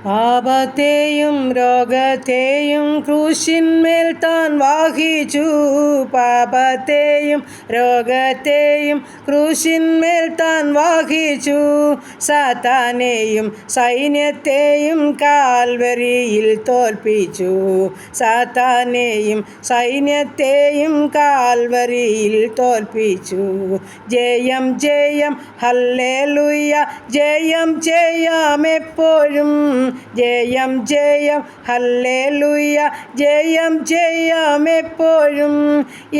പാപത്തെയും രോഗത്തെയും ക്രൂശിന്മേൽ താൻ വാഹിച്ചു. പാപത്തെയും രോഗത്തെയും ക്രൂശിന്മേൽ താൻ വാഹിച്ചു. സാത്താനെയും സൈന്യത്തെയും കാൽവരിയിൽ തോൽപ്പിച്ചു. സാത്താനെയും സൈന്യത്തെയും കാൽവരിയിൽ തോൽപ്പിച്ചു. ജയം ജയം ഹല്ലേലൂയ, ജയം ജയം എപ്പോഴും. ജയം ജയം ഹല്ലേലൂയ, ജയം ജയം എപ്പോഴും.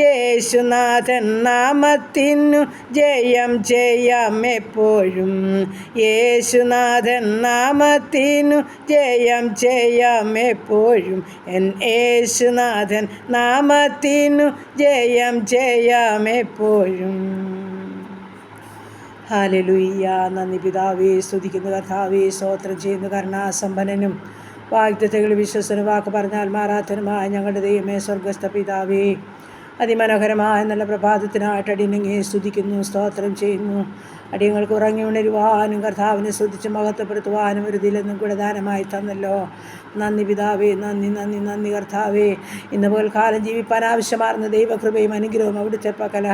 യേശുനാഥൻ നാമത്തിനു ജയം ജയം എപ്പോഴും. യേശുനാഥൻ നാമത്തിനു ജയം ജയം എപ്പോഴും. എൻ യേശുനാഥൻ നാമത്തിനു ജയം ജയം എപ്പോഴും. ഹല്ലേലൂയ. നന്ദി പിതാവേ, സ്തുതിക്കുന്നു കർത്താവേ, സ്തോത്രം ചെയ്യുന്നു കരുണാസമ്പന്നനും വാഗ്ദത്തങ്ങളിൽ വിശ്വസനും വാക്ക് പറഞ്ഞാൽ മാറാത്തനുമായ ഞങ്ങളുടെ ദൈവമേ, സ്വർഗസ്ഥ പിതാവേ, അതിമനോഹരമായ നല്ല പ്രഭാതത്തിനായിട്ട് അടിയനെ സ്തുതിക്കുന്നു, സ്തോത്രം ചെയ്യുന്നു. അടിയങ്ങൾക്ക് ഉറങ്ങി ഉണരുവാനും കർത്താവിനെ സ്തുതിച്ച് മഹത്വപ്പെടുത്തുവാനും ഒരു ദിലെന്നും കൂടെ ദാനമായി തന്നല്ലോ. നന്ദി പിതാവേ, നന്ദി നന്ദി നന്ദി കർത്താവേ. ഇന്ന് പോൽ കാലം ജീവിപ്പാൻ ആവശ്യമാർന്ന ദൈവകൃപയും അനുഗ്രഹവും അവിടുത്തെ പക്കല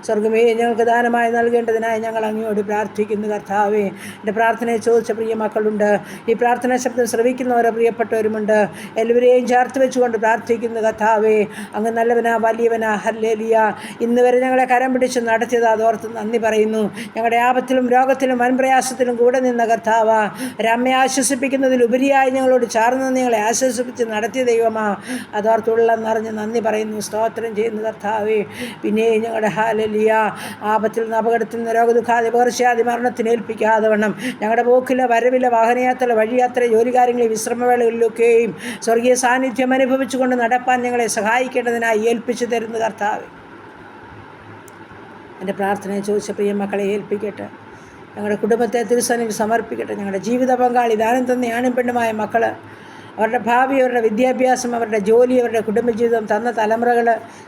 സ്വർഗമേ ഞങ്ങൾക്ക് ദാനമായി നൽകേണ്ടതിനായി ഞങ്ങൾ അങ്ങയോട് പ്രാർത്ഥിക്കുന്നു കർത്താവേ. എൻ്റെ പ്രാർത്ഥനയെ ചോദിച്ച പ്രിയ മക്കളുണ്ട്, ഈ പ്രാർത്ഥനാ ശബ്ദം ശ്രവിക്കുന്നവരോ പ്രിയപ്പെട്ടവരുമുണ്ട്. എല്ലാവരെയും ചേർത്ത് വെച്ചുകൊണ്ട് പ്രാർത്ഥിക്കുന്നു കർത്താവേ. അങ്ങ് നല്ലവനാ, വലിയവനാ. ഹല്ലേലൂയ. ഇന്ന് വരെ ഞങ്ങളെ കരം പിടിച്ച് നടത്തിയത് അതോർത്ത് നന്ദി പറയുന്നു. ഞങ്ങളുടെ ആപത്തിലും രോഗത്തിലും വൻപ്രയാസത്തിലും കൂടെ നിന്ന കർത്താവ, രമ്മയെ ആശ്വസിപ്പിക്കുന്നതിലുപരിയായി ഞങ്ങളോട് ചാർന്ന് ഞങ്ങളെ ആശ്വസിപ്പിച്ച് നടത്തിയ ദൈവമാ, അതോർത്തുള്ള നിറഞ്ഞ് നന്ദി പറയുന്നു, സ്തോത്രം ചെയ്യുന്നു കർത്താവേ. പിന്നെ ഞങ്ങളുടെ ഹല്ലേലൂയ, ആപത്തിൽ നിന്ന്, അപകടത്തിൽ നിന്ന്, രോഗദുഃഖാതി പകർച്ചയാതി മരണത്തിന് ഏൽപ്പിക്കാതെ വണ്ണം ഞങ്ങളുടെ പോക്കിലെ വരവിലെ വാഹനയാത്ര, വഴിയാത്ര, ജോലികാര്യങ്ങളിൽ, വിശ്രമവേളകളിലൊക്കെയും സ്വർഗീയ സാന്നിധ്യം അനുഭവിച്ചുകൊണ്ട് നടപ്പാൻ ഞങ്ങളെ സഹായിക്കേണ്ടതിനായി ഏൽപ്പിച്ചു തരുന്നു കർത്താവേ. എൻ്റെ പ്രാർത്ഥനയെ ചോദിച്ച പ്രിയ മക്കളെ ഏൽപ്പിക്കട്ടെ. ഞങ്ങളുടെ കുടുംബത്തെ തിരുസന്നിധിയിൽ സമർപ്പിക്കട്ടെ. ഞങ്ങളുടെ ജീവിത പങ്കാളി, ദാനം തന്ന ആണും പെണ്ണുമായ മക്കൾ, അവരുടെ ഭാവി, അവരുടെ വിദ്യാഭ്യാസം, അവരുടെ ജോലി, അവരുടെ കുടുംബജീവിതം, തന്ന തലമുറകൾ,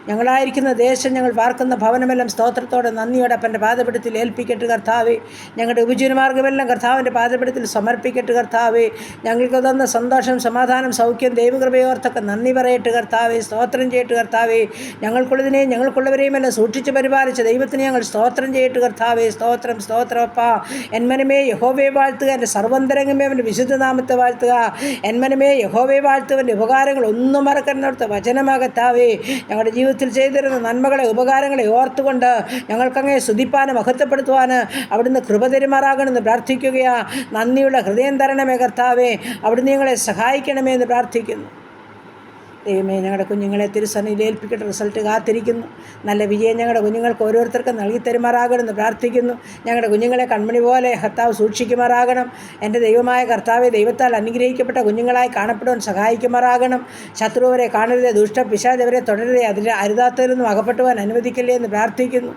ഞങ്ങളായിരിക്കുന്ന ദേശം, ഞങ്ങൾ പാർക്കുന്ന ഭവനമെല്ലാം സ്തോത്രത്തോടെ നന്ദിയോടെ അപ്പൻ്റെ പാദപീഠത്തിൽ ഏൽപ്പിക്കട്ട് കർത്താവേ. ഞങ്ങളുടെ ഉപജീവനമാർഗ്ഗമെല്ലാം കർത്താവിൻ്റെ പാദപീഠത്തിൽ സമർപ്പിക്കട്ട് കർത്താവേ. ഞങ്ങൾക്ക് തന്ന സന്തോഷം, സമാധാനം, സൗഖ്യം, ദൈവകൃപയോർത്തൊക്കെ നന്ദി പറയട്ട് കർത്താവേ. സ്തോത്രം ചെയ്യട്ട് കർത്താവേ. ഞങ്ങൾക്കുള്ളതിനെയും ഞങ്ങൾക്കുള്ളവരെയും എല്ലാം സൂക്ഷിച്ച് പരിപാലിച്ച ദൈവത്തിന് ഞങ്ങൾ സ്തോത്രം ചെയ്യട്ട് കർത്താവേ. സ്തോത്രം സ്തോത്രം അപ്പാ. എന്മനമേ യഹോവയെ വാഴ്ത്തുക, എൻ്റെ സർവന്തരംഗമേ അവൻ്റെ വിശുദ്ധനാമത്തെ വാഴ്ത്തുക. എന്മനമേ യഹോവയെ വാഴ്ത്തുവൻ്റെ ഉപകാരങ്ങൾ ഒന്നും മറക്കരുന്നവിടുത്തെ വചനമാകത്താവേ. ഞങ്ങളുടെ ജീവിതത്തിൽ ചെയ്തിരുന്ന നന്മകളെ, ഉപകാരങ്ങളെ ഓർത്തുകൊണ്ട് ഞങ്ങൾക്കങ്ങേ സ്തുതിപ്പാനും മഹത്വപ്പെടുത്തുവാന് അവിടുന്ന് കൃപ തരുമാറാകണമെന്ന് പ്രാർത്ഥിക്കുകയാ. നന്ദിയുള്ള ഹൃദയം തരണമേ കർത്താവേ. അവിടുന്ന് ഞങ്ങളെ സഹായിക്കണമേ എന്ന് പ്രാർത്ഥിക്കുന്നു. ദൈവമേ, ഞങ്ങളുടെ കുഞ്ഞുങ്ങളെ തിരുസന്നിധിയിൽ ഏൽപ്പിക്കട്ടെ. റിസൾട്ട് കാത്തിരിക്കുന്നു. നല്ല വിജയം ഞങ്ങളുടെ കുഞ്ഞുങ്ങൾക്ക് ഓരോരുത്തർക്കും നൽകി തരുമാറാകണമെന്ന് പ്രാർത്ഥിക്കുന്നു. ഞങ്ങളുടെ കുഞ്ഞുങ്ങളെ കൺമണി പോലെ കർത്താവ് സൂക്ഷിക്കുമാറാകണം. എൻ്റെ ദൈവമായ കർത്താവെ, ദൈവത്താൽ അനുഗ്രഹിക്കപ്പെട്ട കുഞ്ഞുങ്ങളായി കാണപ്പെടുവാൻ സഹായിക്കുമാറാകണം. ശത്രുവരെ കാണരുതേ, ദുഷ്ട പിശാചവരെ തുടരുതേ, അതിൽ അരുതാത്തതിൽ നിന്നും അകപ്പെട്ടുവാൻ അനുവദിക്കില്ലേ എന്ന് പ്രാർത്ഥിക്കുന്നു.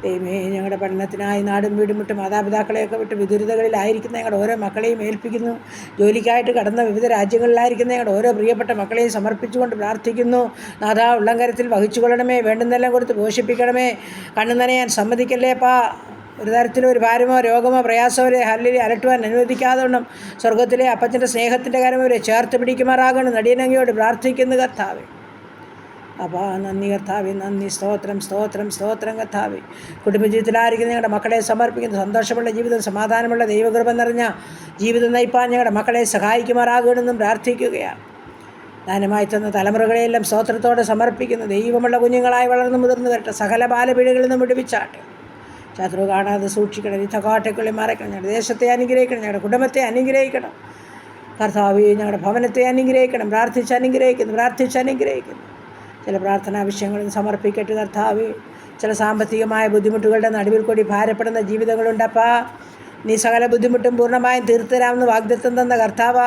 ദൈവമേ, ഞങ്ങളുടെ പഠനത്തിനായി നാടും വീടും വിട്ട് മാതാപിതാക്കളെയൊക്കെ വിട്ട് വിദുരിതകളിലായിരിക്കുന്ന ഞങ്ങളുടെ ഓരോ മക്കളെയും ഏൽപ്പിക്കുന്നു. ജോലിക്കായിട്ട് കടന്ന വിവിധ രാജ്യങ്ങളിലായിരിക്കുന്ന ഞങ്ങളുടെ ഓരോ പ്രിയപ്പെട്ട മക്കളെയും സമർപ്പിച്ചുകൊണ്ട് പ്രാർത്ഥിക്കുന്നു. നാഥാ, ഉള്ളംകരത്തിൽ വഹിച്ചുകൊള്ളണമേ, വേണ്ടുന്നെല്ലാം കൊടുത്ത് പോഷിപ്പിക്കണമേ. കണ്ണു നനയാൻ സമ്മതിക്കല്ലേപ്പാ. ഒരു തരത്തിലും ഒരു ഭാരമോ രോഗമോ പ്രയാസമോ ഹല്ലിൽ അലട്ടുവാൻ അനുവദിക്കാതെ വണ്ണം സ്വർഗത്തിലെ അപ്പച്ചൻ്റെ സ്നേഹത്തിൻ്റെ കരം അവരെ ചേർത്ത് പിടിക്കുമാറാകണം നടിയനങ്ങയോട് പ്രാർത്ഥിക്കുന്നു കർത്താവേ. അപ്പോൾ നന്ദി കർത്താവേ, നന്ദി. സ്തോത്രം സ്തോത്രം സ്തോത്രം കർത്താവേ. കുടുംബജീവിതത്തിലായിരിക്കുന്ന ഞങ്ങളുടെ മക്കളെ സമർപ്പിക്കുന്ന സന്തോഷമുള്ള ജീവിതം, സമാധാനമുള്ള ദൈവകൃപ നിറഞ്ഞ ജീവിതം നയിപ്പാൻ ഞങ്ങളുടെ മക്കളെ സഹായിക്കുമാറാകണമെന്നും പ്രാർത്ഥിക്കുകയാണ്. ദാനമായി തന്ന തലമുറകളെയെല്ലാം സ്തോത്രത്തോടെ സമർപ്പിക്കുന്നു. ദൈവമുള്ള കുഞ്ഞുങ്ങളായി വളർന്നു മുതിർന്നു വരട്ടെ. സകല ബാലപീഠകളിൽ നിന്നും വിടുവിച്ചാട്ടെ. ശത്രു കാണാതെ സൂക്ഷിക്കണം. യുദ്ധക്കാട്ടുകളിൽ മറയ്ക്കണം. ഞങ്ങളുടെ ദേശത്തെ അനുഗ്രഹിക്കണം. ഞങ്ങളുടെ കുടുംബത്തെ അനുഗ്രഹിക്കണം കർത്താവേ. ഞങ്ങളുടെ ഭവനത്തെ അനുഗ്രഹിക്കണം. പ്രാർത്ഥിച്ച് അനുഗ്രഹിക്കുന്നു. ചില പ്രാർത്ഥനാ വിഷയങ്ങളും സമർപ്പിക്കട്ടെ കർത്താവേ. ചില സാമ്പത്തികമായ ബുദ്ധിമുട്ടുകളുടെ നടുവിൽ കൂടി ഭാരപ്പെടുന്ന ജീവിതങ്ങളുണ്ടപ്പാ. നീ സകല ബുദ്ധിമുട്ടും പൂർണ്ണമായും തീർത്തരാമെന്ന് വാഗ്ദത്തം തന്ന കർത്താവാ.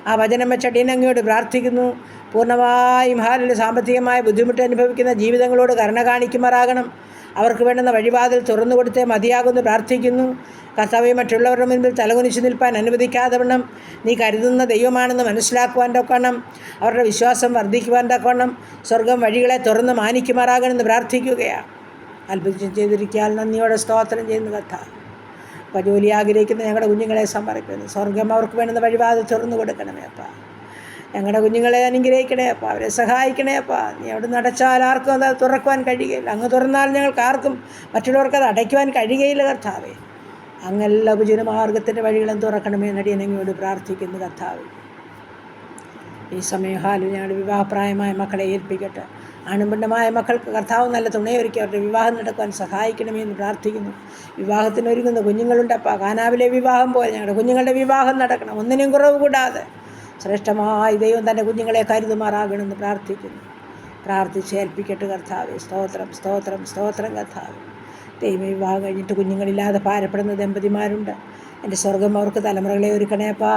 ആ വചനം വെച്ചടിയനങ്ങയോട് പ്രാർത്ഥിക്കുന്നു. പൂർണ്ണമായും ഹാലിൽ സാമ്പത്തികമായ ബുദ്ധിമുട്ട് അനുഭവിക്കുന്ന ജീവിതങ്ങളോട് കരുണ കാണിക്കുമാറാകണം. അവർക്ക് വേണ്ടുന്ന വഴിവാതിൽ തുറന്നു കൊടുത്തേ മതിയാകുമെന്ന് പ്രാർത്ഥിക്കുന്നു. കർത്താവെ, മറ്റുള്ളവരുടെ മുൻപിൽ തലകുനിച്ച് നിൽപ്പാൻ അനുവദിക്കാതെ വണ്ണം നീ കരുതുന്ന ദൈവമാണെന്ന് മനസ്സിലാക്കുവാൻ തക്കവണ്ണം, അവരുടെ വിശ്വാസം വർദ്ധിക്കുവാൻ തക്കവണ്ണം സ്വർഗം വഴികളെ തുറന്ന് മാനിക്കുമാറാകണമെന്ന് പ്രാർത്ഥിക്കുകയാണ്. അത്ഭുതം ചെയ്തിരിക്കാൻ നന്ദിയോടെ സ്തോത്രം ചെയ്യുന്ന കർത്താവ്. അപ്പോൾ ജോലി ആഗ്രഹിക്കുന്ന ഞങ്ങളുടെ കുഞ്ഞുങ്ങളെ സമർപ്പിക്കുന്നു. സ്വർഗം അവർക്ക് വേണ്ടുന്ന വഴിവാതിൽ തുറന്നു കൊടുക്കണമേ അപ്പാ. ഞങ്ങളുടെ കുഞ്ഞുങ്ങളെ അനുഗ്രഹിക്കണേ അപ്പാ, അവരെ സഹായിക്കണേ അപ്പാ. നീ അവിടെ നിന്ന് അടച്ചാൽ ആർക്കും അത് തുറക്കുവാൻ കഴിയുകയില്ല. അങ്ങ് തുറന്നാൽ ഞങ്ങൾക്ക് ആർക്കും മറ്റുള്ളവർക്ക് അത് അടയ്ക്കുവാൻ കഴിയുകയില്ല കർത്താവേ. അങ്ങെല്ലാ ഉപജീവനമാർഗത്തിൻ്റെ വഴികളും തുറക്കണമേ എന്നടിയനങ്ങയോട് പ്രാർത്ഥിക്കുന്നു കർത്താവേ. ഈ സമയം ഹാലിൽ ഞങ്ങളുടെ വിവാഹപ്രായമായ മക്കളെ ഏൽപ്പിക്കട്ടെ. ആണുംപെണ്ണുമായ മക്കൾക്ക് കർത്താവ് നല്ല തുണയൊരുക്കി അവരുടെ വിവാഹം നടക്കുവാൻ സഹായിക്കണമേ എന്ന് പ്രാർത്ഥിക്കുന്നു. വിവാഹത്തിനൊരുങ്ങുന്ന കുഞ്ഞുങ്ങളുണ്ടപ്പാ. കാനാവിലെ വിവാഹം പോലെ ഞങ്ങളുടെ കുഞ്ഞുങ്ങളുടെ വിവാഹം നടക്കണം, ഒന്നിനും കുറവ് കൂടാതെ. ശ്രേഷ്ഠമായി ദൈവം തൻ്റെ കുഞ്ഞുങ്ങളെ കരുതുമാറാകണമെന്ന് പ്രാർത്ഥിക്കുന്നു. പ്രാർത്ഥിച്ച് ഏൽപ്പിക്കട്ടെ കർത്താവേ. സ്തോത്രം സ്തോത്രം സ്തോത്രം കർത്താവേ. ദൈവം വിവാഹം കഴിഞ്ഞിട്ട് കുഞ്ഞുങ്ങളില്ലാതെ ഭാരപ്പെടുന്ന ദമ്പതിമാരുണ്ട്. എൻ്റെ സ്വർഗം അവർക്ക് തലമുറകളെ ഒരുക്കണേപ്പാ.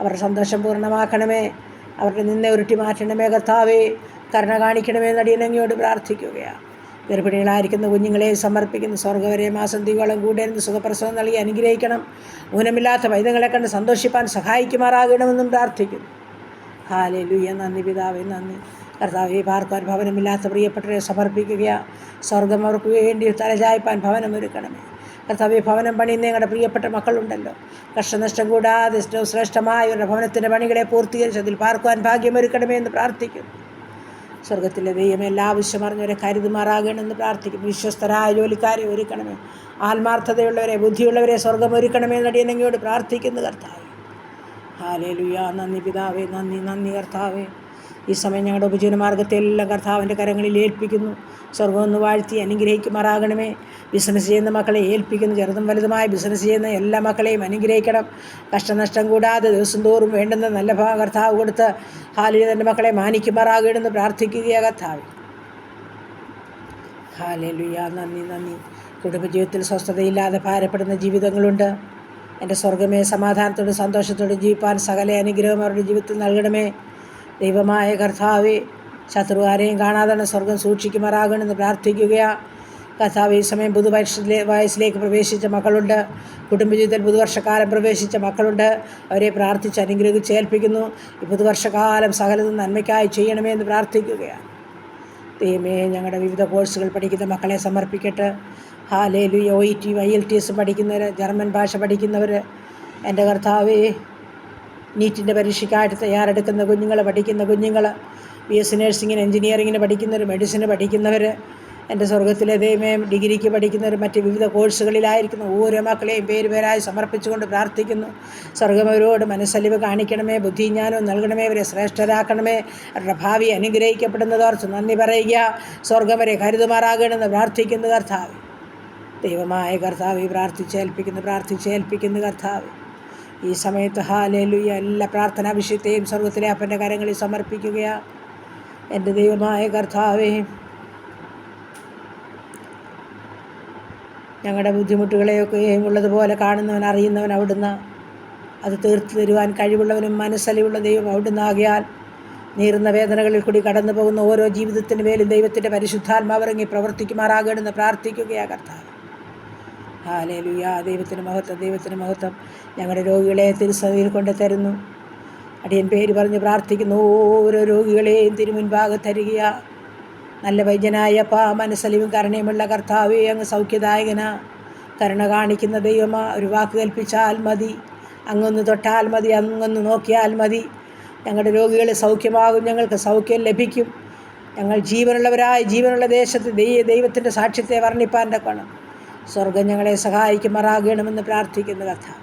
അവരുടെ സന്തോഷം പൂർണ്ണമാക്കണമേ. അവരുടെ നിന്നെ ഉരുട്ടി മാറ്റണമേ കർത്താവേ. കരുണ കാണിക്കണമേ നടിയനങ്ങയോട് പ്രാർത്ഥിക്കുകയാണ്. ഗർഭിണികളായിരിക്കുന്ന കുഞ്ഞുങ്ങളെ സമർപ്പിക്കുന്നു. സ്വർഗവരെ മാസം തീവളം കൂടെയിരുന്ന് സുഖപ്രസവം നൽകി അനുഗ്രഹിക്കണം. ഊനമില്ലാത്ത പൈതങ്ങളെ കണ്ട് സന്തോഷിപ്പാൻ സഹായിക്കുമാറാകണമെന്നും പ്രാർത്ഥിക്കുന്നു. ഹല്ലേലൂയ. നന്ദി പിതാവേ, നന്ദി കർത്താവേ. പാർക്കാൻ ഭവനമില്ലാത്ത പ്രിയപ്പെട്ടവരെ സമർപ്പിക്കുകയാണ്. സ്വർഗം അവർക്ക് വേണ്ടി തലചായ്പാൻ ഭവനം ഒരുക്കണമേ കർത്താവേ. ഭവനം പണിയുന്ന ഞങ്ങളുടെ പ്രിയപ്പെട്ട മക്കളുണ്ടല്ലോ, കഷ്ടനഷ്ടം കൂടാതെ ശ്രേഷ്ഠമായ അവരുടെ ഭവനത്തിൻ്റെ പണികളെ പൂർത്തീകരിച്ച് അതിൽ പാർക്കുവാൻ ഭാഗ്യമൊരുക്കണമേ എന്ന് പ്രാർത്ഥിക്കുന്നു. സ്വർഗത്തിലെ ദൈവം എല്ലാ ആവശ്യം അറിഞ്ഞവരെ കരുതുമാറാകണമെന്ന് പ്രാർത്ഥിക്കുന്നു. വിശ്വസ്തരായ ജോലിക്കാരെ ഒരുക്കണമേ. ആത്മാർത്ഥതയുള്ളവരെ, ബുദ്ധിയുള്ളവരെ സ്വർഗം ഒരുക്കണമേ എന്നടിയനങ്ങയോട് പ്രാർത്ഥിക്കുന്നു കർത്താവേ. ഹല്ലേലൂയ. നന്ദി പിതാവേ, നന്ദി നന്ദി കർത്താവേ. ഈ സമയം ഞങ്ങളുടെ ഉപജീവനമാർഗ്ഗത്തെ എല്ലാം കർത്താവിൻ്റെ കരങ്ങളിൽ ഏൽപ്പിക്കുന്നു. സ്വർഗം ഒന്ന് വാഴ്ത്തി അനുഗ്രഹിക്കുമാറാകണമേ. ബിസിനസ് ചെയ്യുന്ന മക്കളെ ഏൽപ്പിക്കുന്നു. ചെറുതും വലുതുമായ ബിസിനസ് ചെയ്യുന്ന എല്ലാ മക്കളെയും അനുഗ്രഹിക്കണം. കഷ്ടനഷ്ടം കൂടാതെ ദിവസം തോറും വേണ്ടുന്ന നല്ല കർത്താവ് കൊടുത്ത് ഹാലിൽ തൻ്റെ മക്കളെ മാനിക്കുമാറാകണമെന്ന് പ്രാർത്ഥിക്കുക കർത്താവ്. ഹല്ലേലൂയ. നന്ദി നന്ദി. കുടുംബജീവിതത്തിൽ സ്വസ്ഥതയില്ലാതെ ഭാരപ്പെടുന്ന ജീവിതങ്ങളുണ്ട്. എൻ്റെ സ്വർഗമേ, സമാധാനത്തോടും സന്തോഷത്തോടും ജീവിപ്പാൻ സകല അനുഗ്രഹം അവരുടെ ജീവിതത്തിൽ നൽകണമേ. ദൈവമായ കർത്താവേ, ശത്രുവാരെയും കാണാതെ സ്വർഗം സൂക്ഷിക്കുമാറാകണമെന്ന് പ്രാർത്ഥിക്കുകയാണ് കർത്താവ്. ഈ സമയം വയസ്സിലേക്ക് പ്രവേശിച്ച മക്കളുണ്ട്. കുടുംബജീവിതത്തിൽ പുതുവർഷക്കാലം പ്രവേശിച്ച മക്കളുണ്ട്. അവരെ പ്രാർത്ഥിച്ച് അനുഗ്രഹിച്ച് ഏൽപ്പിക്കുന്നു. ഈ പുതുവർഷകാലം സകലതും നന്മയ്ക്കായി ചെയ്യണമേ എന്ന് പ്രാർത്ഥിക്കുകയാണ്. ദൈവമേ, ഞങ്ങളുടെ വിവിധ കോഴ്സുകൾ പഠിക്കുന്ന മക്കളെ സമർപ്പിക്കട്ടെ. ഹല്ലേലൂയ. OET IELTS പഠിക്കുന്നവർ, ജർമ്മൻ ഭാഷ പഠിക്കുന്നവർ, എൻ്റെ കർത്താവേ, നീറ്റിൻ്റെ പരീക്ഷയ്ക്കായിട്ട് തയ്യാറെടുക്കുന്ന കുഞ്ഞുങ്ങൾ, പഠിക്കുന്ന കുഞ്ഞുങ്ങൾ, BSc നഴ്സിങ്ങിന്, എഞ്ചിനീയറിങ്ങിന് പഠിക്കുന്നവർ, മെഡിസിന് പഠിക്കുന്നവർ, എൻ്റെ സ്വർഗത്തിലെ ദൈവമേ, ഡിഗ്രിക്ക് പഠിക്കുന്നവർ, മറ്റ് വിവിധ കോഴ്സുകളിലായിരിക്കുന്ന ഓരോ മക്കളെയും പേരായി സമർപ്പിച്ചുകൊണ്ട് പ്രാർത്ഥിക്കുന്നു. സ്വർഗമവരോട് മനസ്സലിവ് കാണിക്കണമേ, ബുദ്ധിജ്ഞാനവും നൽകണമേ, അവരെ ശ്രേഷ്ഠരാക്കണമേ. അവരുടെ ഭാവി അനുഗ്രഹിക്കപ്പെടുന്നതോർത്ത് നന്ദി പറയുക. സ്വർഗം വരെ കരുതുമാറാകണമെന്ന് പ്രാർത്ഥിക്കുന്നു കർത്താവ്. ദൈവമായ കർത്താവ് പ്രാർത്ഥിച്ചേൽപ്പിക്കുന്നു കർത്താവ്. ഈ സമയത്ത് ഹല്ലേലൂയ. എല്ലാ പ്രാർത്ഥനാ വിഷയത്തെയും സ്വർഗത്തിലെ അപ്പൻ്റെ കരങ്ങളിൽ സമർപ്പിക്കുകയാണ്. എൻ്റെ ദൈവമായ കർത്താവേ, ഞങ്ങളുടെ ബുദ്ധിമുട്ടുകളെയൊക്കെ ഉള്ളതുപോലെ കാണുന്നവൻ, അറിയുന്നവൻ അവിടുന്ന്. അത് തീർത്തു തരുവാൻ കഴിവുള്ളവനും മനസ്സലിവുള്ള ദൈവം അവിടുന്ന് ആകിയാൽ നീറുന്ന വേദനകളിൽ കൂടി കടന്നു പോകുന്ന ഓരോ ജീവിതത്തിന് മേലും ദൈവത്തിൻ്റെ പരിശുദ്ധാത്മാവ് ഇറങ്ങി പ്രവർത്തിക്കുമാറാകണമെന്ന് പ്രാർത്ഥിക്കുകയാണ് കർത്താവ്. ഹല്ലേലൂയ. ദൈവത്തിന് മഹത്വം, ദൈവത്തിന് മഹത്വം. ഞങ്ങളുടെ രോഗികളെ തിരുസഭയിൽ കൊണ്ട് തരുന്നു. അടിയൻ പേര് പറഞ്ഞ് പ്രാർത്ഥിക്കുന്നു. ഓരോ രോഗികളെയും തിരുമുൻപാകെ തരിക. നല്ല വൈദ്യനായപ്പാ, മനസ്സലിവും കരുണയുമുള്ള കർത്താവേ, അങ്ങ് സൗഖ്യദായകന, കരുണ കാണിക്കുന്ന ദൈവമാ. ഒരു വാക്ക് കൽപ്പിച്ചാൽ മതി, അങ്ങൊന്ന് തൊട്ടാൽ മതി, അങ്ങൊന്ന് നോക്കിയാൽ മതി. ഞങ്ങളുടെ രോഗികൾ സൗഖ്യമാകും, ഞങ്ങൾക്ക് സൗഖ്യം ലഭിക്കും. ഞങ്ങൾ ജീവനുള്ള ദേശത്ത് ദൈവത്തിൻ്റെ സാക്ഷ്യത്തെ വർണ്ണിപ്പാൻ തക്കണം. സ്വർഗം ഞങ്ങളെ സഹായിക്കുമാറാകണമെന്ന് പ്രാർത്ഥിക്കുന്ന കർത്താവ്.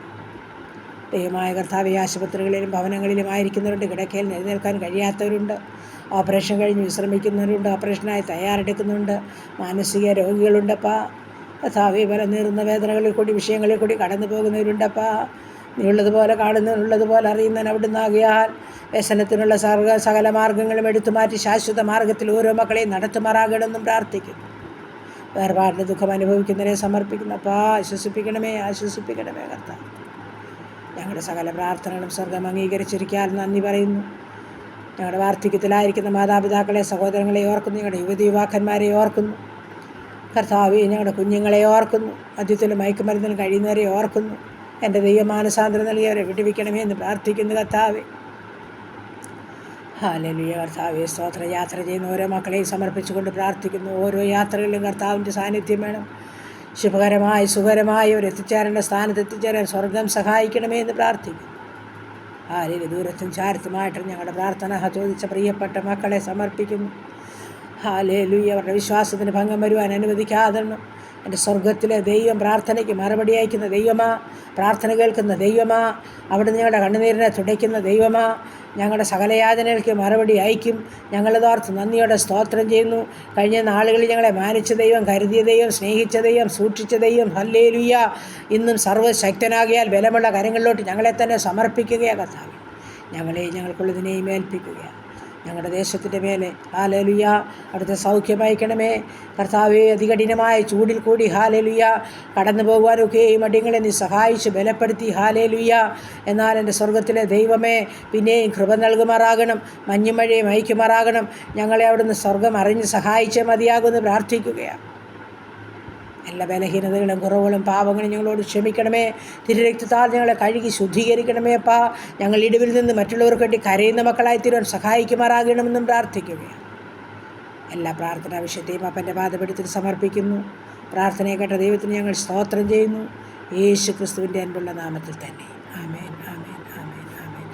ദൈവമായ കർത്താവ്, ആശുപത്രികളിലും ഭവനങ്ങളിലും ആയിരിക്കുന്നവരുണ്ട്. കിടക്കയിൽ എഴുന്നേൽക്കാൻ കഴിയാത്തവരുണ്ട്. ഓപ്പറേഷൻ കഴിഞ്ഞ് വിശ്രമിക്കുന്നവരുണ്ട്. ഓപ്പറേഷനായി തയ്യാറെടുക്കുന്നുണ്ട്. മാനസിക രോഗികളുണ്ടപ്പാ. കർത്താവേ, പല നീറുന്ന വേദനകളിൽ കൂടി, വിഷയങ്ങളിൽ കൂടി കടന്നു പോകുന്നവരുണ്ടപ്പാ. നീ ഉള്ളതുപോലെ കാണുന്നവനുള്ളതുപോലെ അറിയുന്നവൻ അവിടുന്നാകിയാൽ വ്യസനത്തിനുള്ള സകല മാർഗ്ഗങ്ങളും എടുത്തുമാറ്റി ശാശ്വത മാർഗ്ഗത്തിൽ ഓരോ മക്കളെയും നടത്തുമാറാകണമെന്നും പ്രാർത്ഥിക്കുന്നു. വേർപാടിൻ്റെ ദുഃഖം അനുഭവിക്കുന്നവരെ സമർപ്പിക്കുന്നപ്പാ. ആശ്വസിപ്പിക്കണമേ കർത്താവ്. ഞങ്ങളുടെ സകല പ്രാർത്ഥനകളും സ്വർഗം അംഗീകരിച്ചിരിക്കാൻ നന്ദി പറയുന്നു. ഞങ്ങളുടെ വാർദ്ധക്യത്തിലായിരിക്കുന്ന മാതാപിതാക്കളെ, സഹോദരങ്ങളെ ഓർക്കുന്നു. ഞങ്ങളുടെ യുവാക്കന്മാരെ ഓർക്കുന്നു കർത്താവേ. ഞങ്ങളുടെ കുഞ്ഞുങ്ങളെ ഓർക്കുന്നു. മദ്യത്തിലും മയക്കുമരുന്നിലും കഴിയുന്നവരെ ഓർക്കുന്നു. എൻ്റെ ദൈവമാനസാന്തരം നൽകിയവരെ വിടുവിക്കണമേ എന്ന് പ്രാർത്ഥിക്കുന്നു കർത്താവേ. ഹല്ലേലൂയ. കർത്താവേ, സ്തോത്ര. യാത്ര ചെയ്യുന്ന ഓരോ മക്കളെയും സമർപ്പിച്ചുകൊണ്ട് പ്രാർത്ഥിക്കുന്നു. ഓരോ യാത്രകളിലും കർത്താവിൻ്റെ സാന്നിധ്യം വേണം. ശുഭകരമായി സുഖകരമായി ഒരു എത്തിച്ചേരേണ്ട സ്ഥാനത്ത് എത്തിച്ചേരാൻ സ്വർഗം സഹായിക്കണമേ എന്ന് പ്രാർത്ഥിക്കും. ആരെയും ദൂരത്തും ചാരത്തുമായിട്ടും ഞങ്ങളുടെ പ്രാർത്ഥന ചോദിച്ച പ്രിയപ്പെട്ട മക്കളെ സമർപ്പിക്കുന്നു. ഹല്ലേലൂയ. അവരുടെ വിശ്വാസത്തിന് ഭംഗം വരുവാൻ അനുവദിക്കാതെണ്ണം എൻ്റെ സ്വർഗത്തിലെ ദൈവം പ്രാർത്ഥനയ്ക്ക് മറുപടി അയക്കുന്ന ദൈവമാ, പ്രാർത്ഥന കേൾക്കുന്ന ദൈവമാ, അവിടുന്ന് ഞങ്ങളുടെ കണ്ണുനീരിനെ തുടയ്ക്കുന്ന ദൈവമാ, ഞങ്ങളുടെ സകലയാതനകൾക്ക് മറുപടി അയക്കും. ഞങ്ങളതോർത്ത് നന്ദിയോടെ സ്തോത്രം ചെയ്യുന്നു. കഴിഞ്ഞ നാളുകളിൽ ഞങ്ങളെ മാനിച്ച ദൈവം, കരുതിയ ദൈവം, സ്നേഹിച്ച ദൈവം, സൂക്ഷിച്ച ദൈവം, ഹല്ലേലൂയ. ഇന്നും സർവ്വശക്തനാകിയാൽ ബലമുള്ള കരങ്ങളിലോട്ട് ഞങ്ങളെ തന്നെ സമർപ്പിക്കുകയാണ് കർത്താവേ. ഞങ്ങൾക്കുള്ളതിനെയും ഏൽപ്പിക്കുകയാണ്. ഞങ്ങളുടെ ദേശത്തിൻ്റെ മേലെ ഹല്ലേലൂയ അവിടുത്തെ സൗഖ്യം അയക്കണമേ കർത്താവേ. അതികഠിനമായ ചൂടിൽ കൂടി ഹല്ലേലൂയ കടന്നു പോകുവാനൊക്കെയും അടിയങ്ങളെ നീ സഹായിച്ച് ബലപ്പെടുത്തി ഹല്ലേലൂയ. എന്നാൽ എൻ്റെ സ്വർഗത്തിലെ ദൈവമേ പിന്നെയും കൃപ നൽകുമാറാകണം, മഞ്ഞുമഴയും അയക്കുമാറാകണം. ഞങ്ങളെ അവിടുന്ന് സ്വർഗം അറിഞ്ഞ് സഹായിച്ചേ മതിയാകുമെന്ന് പ്രാർത്ഥിക്കുകയാണ്. എല്ലാ ബലഹീനതകളും കുറവുകളും പാപങ്ങളും ഞങ്ങളോട് ക്ഷമിക്കണമേ. തിരുരക്തത്താൽ ഞങ്ങളെ കഴുകി ശുദ്ധീകരിക്കണമേ അപ്പാ. ഞങ്ങൾ ഇടിവിൽ നിന്ന് മറ്റുള്ളവർക്ക് വേണ്ടി കരയുന്ന മക്കളായി തീരുവാൻ സഹായിക്കുമാറാകണമെന്നും പ്രാർത്ഥിക്കുകയാണ്. എല്ലാ പ്രാർത്ഥനാ വിഷയത്തെയും അപ്പൻ്റെ പാദപീഠത്തിൽ സമർപ്പിക്കുന്നു. പ്രാർത്ഥനയെ കേട്ട ദൈവത്തിന് ഞങ്ങൾ സ്തോത്രം ചെയ്യുന്നു. യേശു ക്രിസ്തുവിൻ്റെ അൻപുള്ള നാമത്തിൽ തന്നെ. ആമേൻ, ആമേൻ, ആമേൻ, ആമേൻ.